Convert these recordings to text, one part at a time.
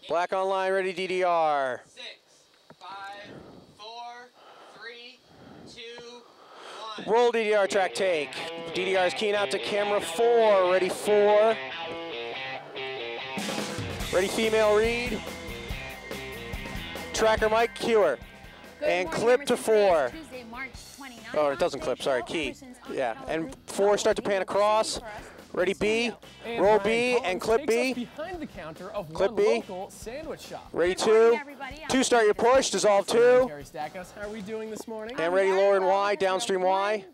Black on line, ready DDR. 6, 5, 4, 3, 2, 1. Roll DDR track take. DDR is keying out to camera 4. Ready 4. Ready female read. Tracker mic, cuer. And clip to 4. Oh, it doesn't clip, sorry, key. Yeah, and 4 start to pan across. Ready B, roll B, and clip B. Behind the counter of Clip one B. local sandwich shop. Ready 2. 2 start your push, dissolve 2. Terry Stackhouse, how are we doing this morning? And ready lower and Y, downstream Y.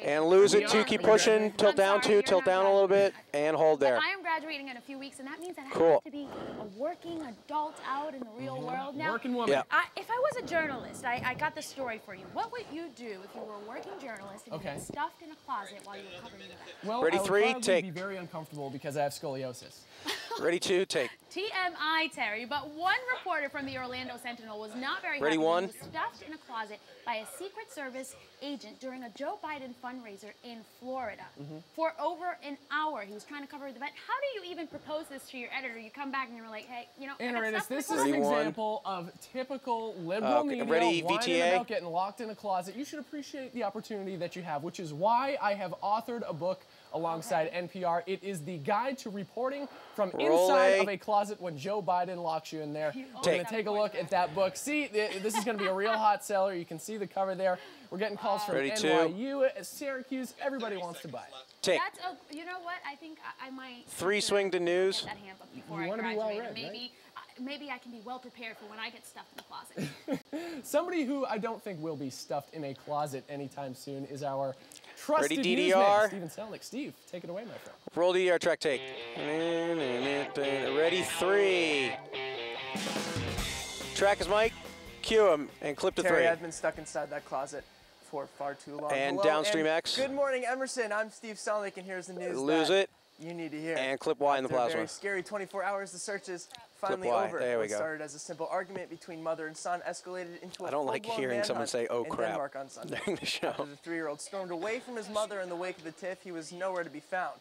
And lose it 2, keep pushing, tilt down 2, tilt down a little bit, and hold there. I am graduating in a few weeks, and that means that I Cool. have to be a working adult out in the real world now. Working woman. Yeah. If I was a journalist, I got the story for you. What would you do if you were a working journalist and you got stuffed in a closet while you were covering the event? Well, Ready, I would 3, probably take. be very uncomfortable because I have scoliosis. Ready 2, take. TMI, Terry, but one reporter from the Orlando Sentinel was not very Ready, happy. 1. He was stuffed in a closet by a Secret Service agent during a Joe Biden fundraiser in Florida. For over an hour, he was trying to cover the event. How do you even propose this to your editor? You come back and you're like, hey, you know, I got Anaridis, stuffed in this the is closet. an 31. example of typical liberal media ready, whining VTA? about getting locked in a closet. You should appreciate the opportunity that you have, which is why I have authored a book alongside NPR. It is the guide to reporting from inside of a closet when Joe Biden locks you in there. We're going to take a look at that book. See, this is going to be a real hot seller. You can see the cover there. We're getting calls from Ready, 2. NYU, Syracuse. Everybody wants to buy it. Take. That's you know what? I think I might 3 swing to news. get that handbook before You I wanna be graduate. well-read, Maybe maybe I can be well prepared for when I get stuffed in the closet. Somebody who I don't think will be stuffed in a closet anytime soon is our trusted Ready, newsman, DDR? Steven Selnick. Steve, take it away, my friend. Roll DDR track take. Ready 3. Track his mic, cue him, and clip to Terry, 3. I've been stuck inside that closet for far too long. And Hello, downstream and X. Good morning, Emerson. I'm Steve Selnick, and here's the news Lose that it. you need to hear. And clip Y in the After a plasma. very scary 24 hours, the search is finally Y. over. There we What go. started as a simple argument between mother and son escalated into a I don't like full-blown hearing someone manhunt say, "Oh in crap," Denmark on Sunday. during the show. After the 3-year-old stormed away from his mother in the wake of the tiff, he was nowhere to be found.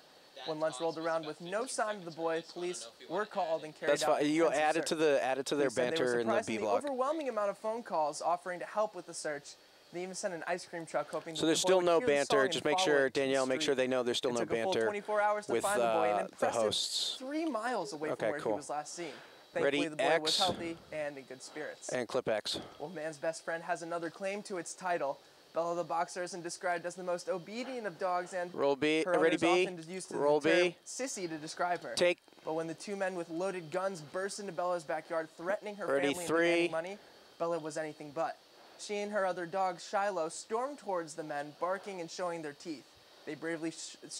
When lunch rolled around with no sign of the boy, police were called and carried That's out fine. an You intensive add it to search. their They said they were banter in the surprised B at the block. overwhelming amount of phone calls offering to help with the search. They even sent an ice cream truck hoping So that there's the boy still would no hear the song banter. and Just make follow sure, it to the Danielle, make sure street. they know there's still It no took a full banter 24 hours to with find the boy, an the impressive hosts. 3 miles away Okay, from where cool. he was last seen. Ready, Thankfully, the boy was X. healthy and in good spirits. And clip X. Well, man's best friend has another claim to its title. Bella the boxer isn't described as the most obedient of dogs, and Roll B. her Ready owners B. often used the Roll term B. sissy to describe her. Take. But when the 2 men with loaded guns burst into Bella's backyard, threatening her Ready, family 3. and demanding money, Bella was anything but. She and her other dog, Shiloh, stormed towards the men, barking and showing their teeth. They bravely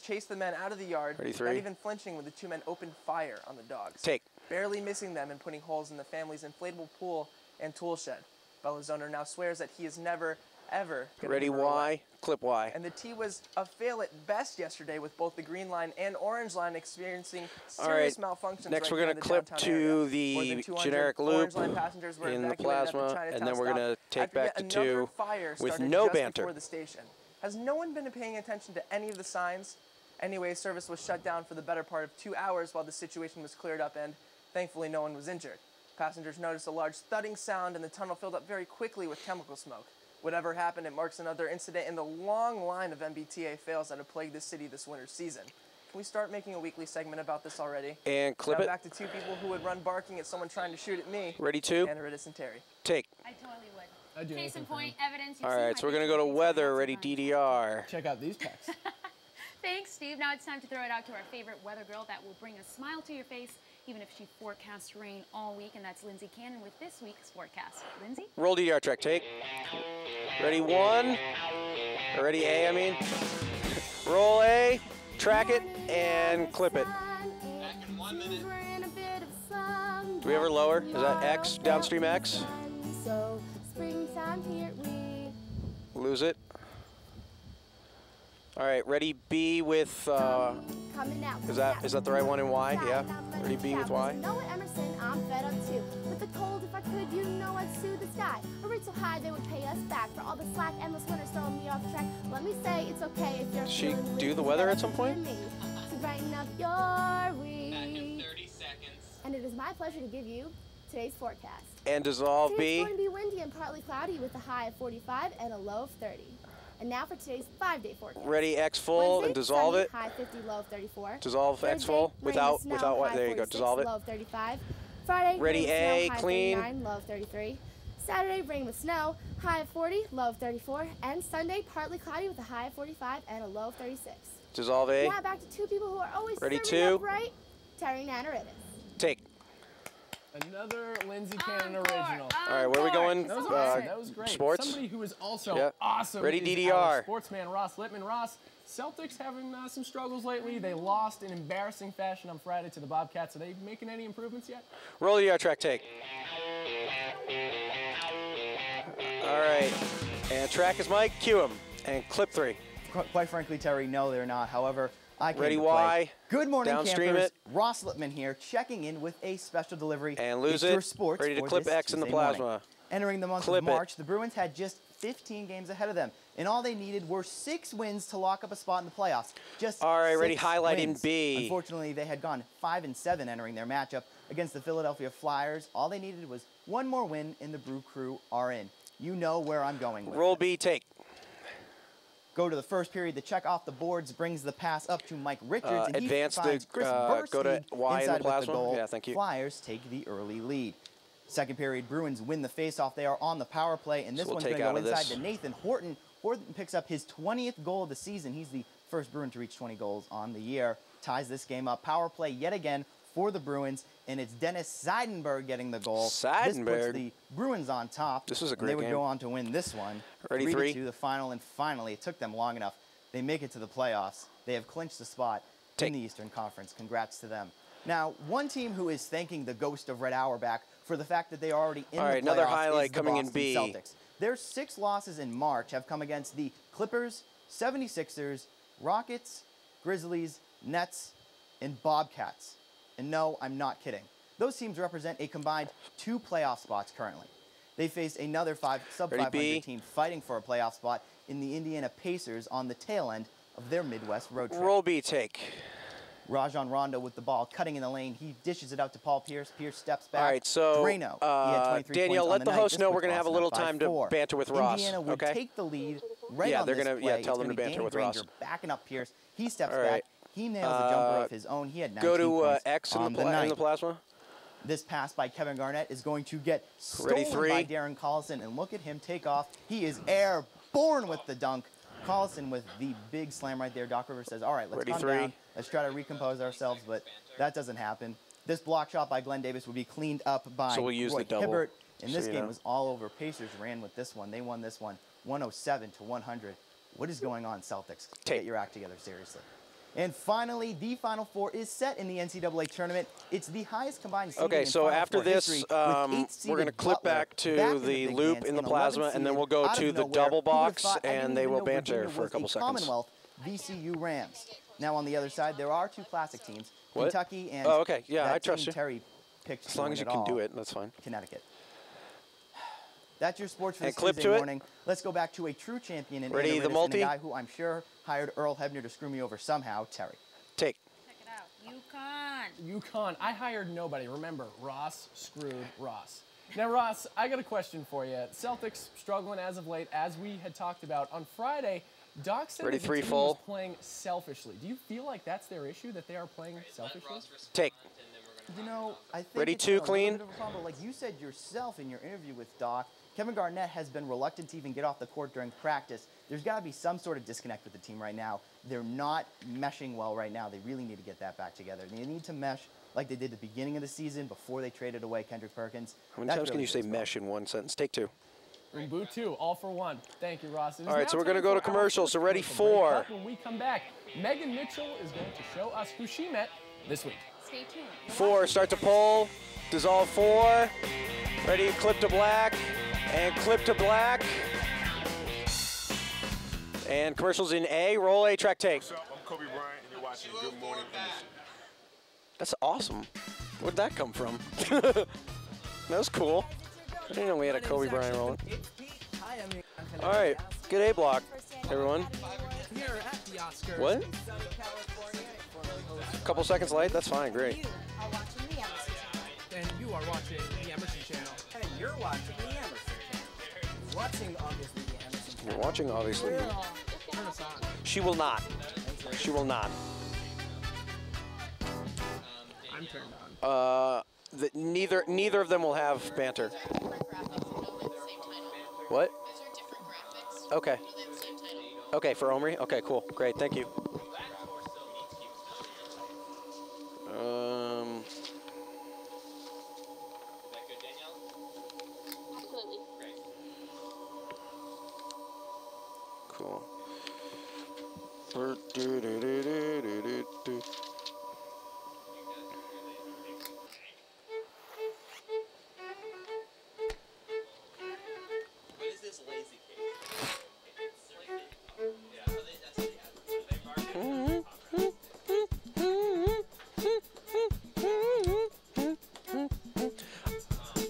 chased the men out of the yard, Ready, not 3. even flinching when the 2 men opened fire on the dogs. Take. Barely missing them and putting holes in the family's inflatable pool and tool shed. Bella's owner now swears that he is never, ever going to Ready give her away. Y. Clip Y. And the T was a fail at best yesterday, with both the green line and orange line experiencing All serious right. malfunctions. Next, right we're here going in to the clip downtown to area. More the than 200 generic loop orange line passengers were in the evacuated at plasma, Chinatown and then we're going to stop take after back yet to another 2 fire with started no just banter. before the station. Has no one been paying attention to any of the signs? Anyway, service was shut down for the better part of 2 hours while the situation was cleared up, and thankfully no one was injured. Passengers noticed a large thudding sound, and the tunnel filled up very quickly with chemical smoke. Whatever happened, it marks another incident in the long line of MBTA fails that have plagued this city this winter season. Can we start making a weekly segment about this already? And clip now it. back to 2 people who would run barking at someone trying to shoot at me. Ready 2. Anaridis and Terry. Take. I totally would. I'd do Case in anything for point, him. evidence. All right, so we're going to go to weather. Ready DDR. Check out these packs. Thanks, Steve. Now it's time to throw it out to our favorite weather girl that will bring a smile to your face, even if she forecasts rain all week, and that's Lindsay Cannon with this week's forecast. Lindsay? Roll DDR track. Take. Ready 1. Ready A, I mean. Roll A. Track it and clip it. Back in 1 minute. Do we ever lower? Is that X, downstream X? So springtime here we Lose it. All right, ready B with, coming out. is that the right one in Y? Yeah. Ready B with Y. You know what, Emerson, I'm fed up too. With the cold, if I could, you know I'd sue the sky. A rate so high they would pay us back for all the slack, endless winters throwing me off track. Let me say it's okay if you're She feeling do weak, the weather better at some to point? me, to brighten up your week. Back in 30 seconds. And it is my pleasure to give you today's forecast. And dissolve Today B. it's going to be windy and partly cloudy with a high of 45 and a low of 30. And now for today's 5-day forecast. Ready X full Wednesday, and dissolve sunny, it. high 50, low of 34. Dissolve Thursday, X full rain without and snow, what? high There you go. 46, Dissolve it. low of 35. Friday, Ready rain and A, snow, high clean. 39, low of 33. Saturday, rain with snow, high of 40, low of 34. And Sunday, partly cloudy with a high of 45 and a low of 36. Dissolve A. Now back to two people who are always Ready, serving two. up right, Terry Nanaridis. Take. Another Lindsey Cannon Encore, original. All right, where are we going? That was awesome. That was great. Sports? Somebody who is also Yep. awesome. Ready, is DDR. our sportsman Ross Lippman. Ross, Celtics having some struggles lately. They lost in embarrassing fashion on Friday to the Bobcats. Are they making any improvements yet? Roll the track, take. All right. And track is Mike. Cue him. And clip 3. Quite frankly, Terry, no, they're not. However, I came Ready, to Y. play. Good morning, Downstream campers. it. Ross Lippman here, checking in with a special delivery. And lose It's it. your sports Ready to for clip this X in the Tuesday morning. plasma. Entering the month Clip of it. March, the Bruins had just 15 games ahead of them, and all they needed were 6 wins to lock up a spot in the playoffs. Just All right, ready, 6 highlighting wins. B. Unfortunately, they had gone 5-7 entering their matchup against the Philadelphia Flyers. All they needed was one more win, and the Brew Crew are in. You know where I'm going with Roll this. B, take. Go to the first period. The check off the boards brings the pass up to Mike Richards. And Advance he finds the, Chris go to Bursteed Y in the inside with plasma. goal. Yeah, thank you. Flyers take the early lead. Second period, Bruins win the faceoff. They are on the power play, and this we'll one's take going to out go of inside this. to Nathan Horton. Horton picks up his 20th goal of the season. He's the first Bruin to reach 20 goals on the year. Ties this game up. Power play yet again for the Bruins, and it's Dennis Seidenberg getting the goal. This Seidenberg. puts the Bruins on top. This was a and they great would game. go on to win this one. Ready, 3-2, 3. the final, and finally, it took them long enough. They make it to the playoffs. They have clinched the spot Take. in the Eastern Conference. Congrats to them. Now, one team who is thanking the ghost of Red Auerbach for the fact that they are already in All right, the playoffs another highlight is the coming in Boston B. Celtics. Their 6 losses in March have come against the Clippers, 76ers, Rockets, Grizzlies, Nets, and Bobcats. And no, I'm not kidding. Those teams represent a combined 2 playoff spots currently. They face another sub-500 B. team fighting for a playoff spot in the Indiana Pacers on the tail end of their Midwest road trip. Roll B, take. Rajon Rondo with the ball, cutting in the lane. He dishes it out to Paul Pierce. Pierce steps back. All right, so Drano, he had 23 Danielle, points let on the night. host This know puts we're going to have a Boston little up time to 5-4. banter with Ross. Indiana would okay? take the lead right Yeah, on they're this gonna- play. yeah, tell It's them to gonna be banter Danny with Granger Ross. backing up Pierce. He steps All back. right. He nails a jumper of his own. He had 19 Go to points X on in the night. the plasma. This pass by Kevin Garnett is going to get Ready, stolen 3. by Darren Collison, and look at him take off. He is airborne with the dunk. Collison with the big slam right there. Doc Rivers says, all right, let's Ready, calm 3. down. Let's try to recompose ourselves, but that doesn't happen. This block shot by Glenn Davis will be cleaned up by So we'll use Roy the double, Hibbert, and so this you game know. was all over. Pacers ran with this one. They won this one 107-100. What is going on, Celtics? Take. Get your act together, seriously. And finally, the Final Four is set in the NCAA tournament. It's the highest combined seeding Okay, in so Final after Four this, history, with we're going to 8-seeded clip Butler back to back in the big loop dance in the and plasma, and then we'll go 11 to seeded the out of nowhere. double Who would've box, thought? I didn't and they even will know banter Virginia for a was couple seconds. Commonwealth VCU Rams. Now on the other side, there are 2 classic teams, What? Kentucky and Oh, okay. Yeah, that I trust team you. Terry picked As long as you at can all, do it, that's fine. Connecticut. That's your sports for And this clip Tuesday to it. morning. Let's go back to a true champion in Ready, Anna the Riddice, multi? and a guy who I'm sure hired Earl Hebner to screw me over somehow, Terry. Take. Check it out. UConn. UConn. I hired nobody. Remember, Ross screwed Ross. Now, Ross, I got a question for you. Celtics struggling as of late, as we had talked about. On Friday, Doc said Ready, that the 3 team full. was playing selfishly. Do you feel like that's their issue, that they are playing selfishly? Take. You know, I think Ready, it's 2, a little clean. bit of a problem. Like you said yourself in your interview with Doc, Kevin Garnett has been reluctant to even get off the court during practice. There's got to be some sort of disconnect with the team right now. They're not meshing well right now. They really need to get that back together. They need to mesh like they did at the beginning of the season before they traded away Kendrick Perkins. How many That times can really you say goes well. mesh in one sentence? Take 2. And Boo 2, all for 1. Thank you, Ross. It is All right, now so we're gonna time go to for our commercial, first so ready, commercial break. 4. But when we come back, Megan Mitchell is going to show us who she met this week. Stay tuned. 4, start to pull. Dissolve 4. Ready, clip to black. And clip to black. And commercials in A. Roll A, track take. What's up? I'm Kobe Bryant, and you're watching Good Morning Emerson. That's awesome. Where'd that come from? That was cool. I didn't know we had a Kobe Bryant rolling. All right, good A block, everyone. Here at the Oscars. What? Couple seconds late, that's fine, great. You are watching the Emerson Show. watching the Emerson channel. And you're watching the Emerson channel. Watching, obviously, the Emerson channel. You're watching, obviously. Turn us on. She will not. She will not. I'm turned on. Neither of them will have banter. What? Okay. Okay, for Omri? Okay, cool. Great, thank you. Cool.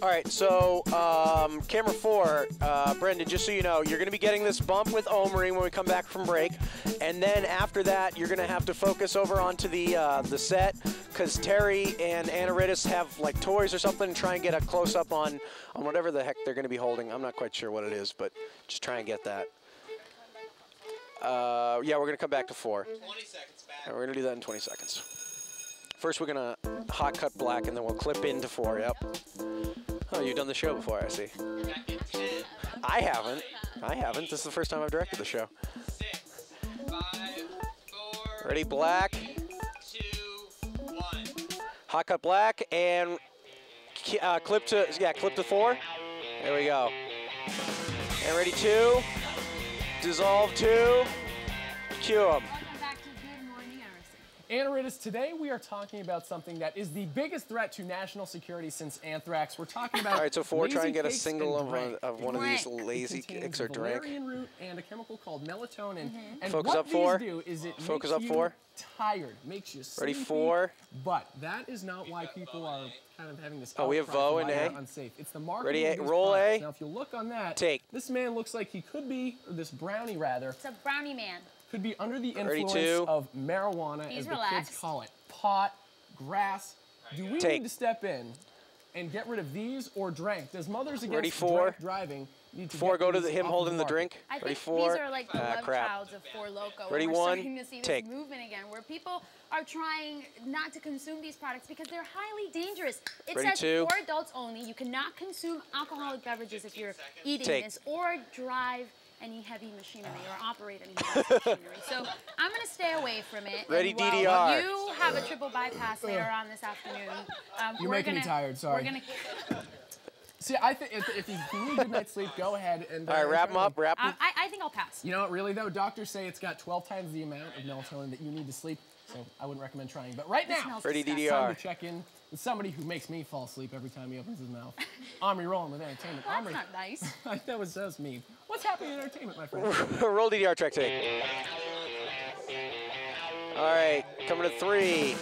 All right, so camera 4, Brendan, just so you know, you're going to be getting this bump with Omri when we come back from break, and then after that, you're going to have to focus over onto the set, because Terry and Anaritis have like toys or something, and try and get a close-up on whatever the heck they're going to be holding. I'm not quite sure what it is, but just try and get that. Yeah, we're going to come back to 4. 20 seconds back. And we're going to do that in 20 seconds. First, we're going to hot cut black, and then we'll clip into 4, yep. Oh, you've done the show before, I see. Back in 10. I haven't. I haven't. This is the first time I've directed the show. 6, 5, 4. Ready, black. 2, 1. Hot cut black, and clip to 4. There we go. And ready, 2. Dissolve 2. Cue 'em. Welcome back to Good Morning Emerson. Anaritis, today we are talking about something that is the biggest threat to national security since anthrax. We're talking about All right, so 4, lazy try and get a cakes single and drink. of one of these Drink. lazy It contains cakes or drink. valerian root and a chemical called melatonin. And Focus what up 4. these do is it Focus makes up you 4. tired, makes you sleepy. Ready, 4. But that is not why people are kind of having this. Oh, we have outcry Vo for and why A. they're unsafe. It's the marketing. Ready, of these roll products. A. Now, if you look on that, Take. this man looks like he could be, or this brownie rather, It's a brownie man. could be under the Ready, influence 2. of marijuana, He's as the relaxed. kids call it, pot, grass. Do we Take. need to step in and get rid of these or drink? Does Mothers Against Ready, 4. Drink Driving need to 4, get go to these him off holding the market? drink. I Ready, think 4. these are like the love crap. childs of Four Loko. Ready, We're 1. starting to see Take. this movement again, where people are trying not to consume these products because they're highly dangerous. It Ready, says 2. for adults only. You cannot consume alcoholic beverages if you're eating Take. this, or drive any heavy machinery or operate any heavy machinery. So I'm going to stay away from it. Ready, And while DDR. You have a triple bypass later on this afternoon. You're we're making me gonna- tired, sorry. We're gonna, See, I think if you need good night's sleep, go ahead and. All right, wrap them up, wrap them. I think I'll pass. You know what, really though, doctors say it's got 12 times the amount of melatonin that you need to sleep, so I wouldn't recommend trying. But right This now, smells Ready, disgusting. it's time DDR. to check in with somebody who makes me fall asleep every time he opens his mouth. Omri rolling with entertainment. Well, Omri, that's not nice. that was me. What's happening in entertainment, my friend? Roll DDR track take. All right, coming to 3.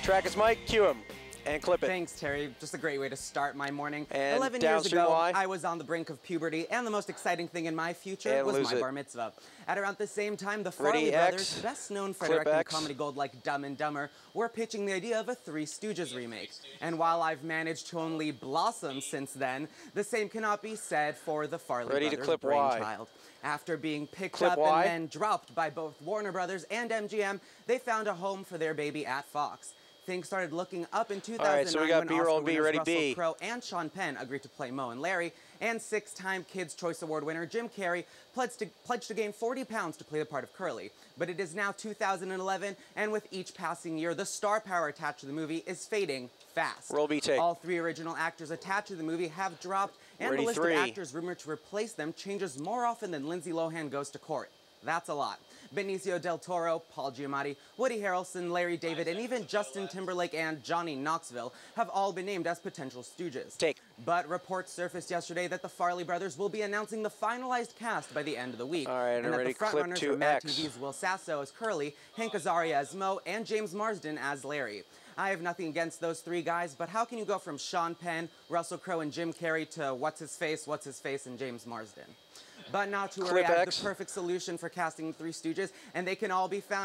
Track is Mike, cue him, and clip it. Thanks, Terry. Just a great way to start my morning. And 11 years downstream ago, Y. I was on the brink of puberty, and the most exciting thing in my future And was lose my it. bar mitzvah. At around the same time, the Ready, Farley X. brothers, best known for Clip directing X. comedy gold like Dumb and Dumber, were pitching the idea of a Three Stooges remake. And while I've managed to only blossom since then, the same cannot be said for the Farley Ready to brothers' clip Y. brainchild. After being picked Clip up Y. and then dropped by both Warner Brothers and MGM, they found a home for their baby at Fox. Things started looking up in 2009 right, so we got when B-roll Oscar and B, winners ready, Russell B. Crowe and Sean Penn agreed to play Moe and Larry, and 6-time Kids' Choice Award winner Jim Carrey pledged to gain 40 pounds to play the part of Curly. But it is now 2011, and with each passing year, the star power attached to the movie is fading fast. Roll B take. All 3 original actors attached to the movie have dropped, and Ready, the list 3. of actors rumored to replace them changes more often than Lindsay Lohan goes to court. That's a lot. Benicio del Toro, Paul Giamatti, Woody Harrelson, Larry David, and even Justin Timberlake and Johnny Knoxville have all been named as potential Stooges. Take. But reports surfaced yesterday that the Farley brothers will be announcing the finalized cast by the end of the week. All right, and and that ready, the clip frontrunners to are Mad X. TV's Will Sasso as Curly, Hank Azaria as Moe, and James Marsden as Larry. I have nothing against those 3 guys, but how can you go from Sean Penn, Russell Crowe, and Jim Carrey to What's-His-Face, and James Marsden? But not to worry, Clip I have X. the perfect solution for casting 3 Stooges, and they can all be found